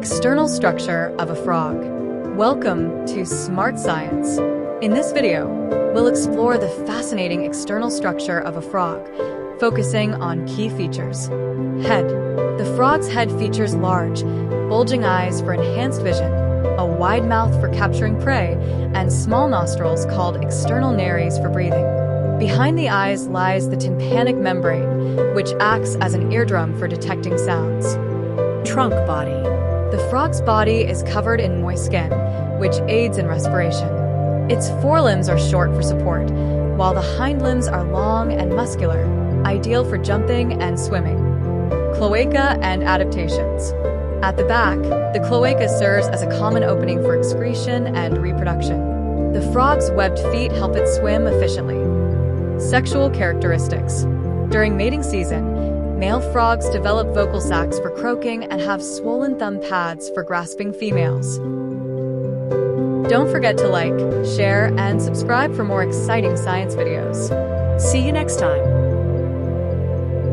External structure of a frog. Welcome to Smart Science. In this video, we'll explore the fascinating external structure of a frog, focusing on key features. Head. The frog's head features large, bulging eyes for enhanced vision, a wide mouth for capturing prey, and small nostrils called external nares for breathing. Behind the eyes lies the tympanic membrane, which acts as an eardrum for detecting sounds. Trunk body. The frog's body is covered in moist skin, which aids in respiration. Its forelimbs are short for support, while the hind limbs are long and muscular, ideal for jumping and swimming. Cloaca and adaptations. At the back, the cloaca serves as a common opening for excretion and reproduction. The frog's webbed feet help it swim efficiently. Sexual characteristics. During mating season, male frogs develop vocal sacs for croaking and have swollen thumb pads for grasping females. Don't forget to like, share, and subscribe for more exciting science videos. See you next time.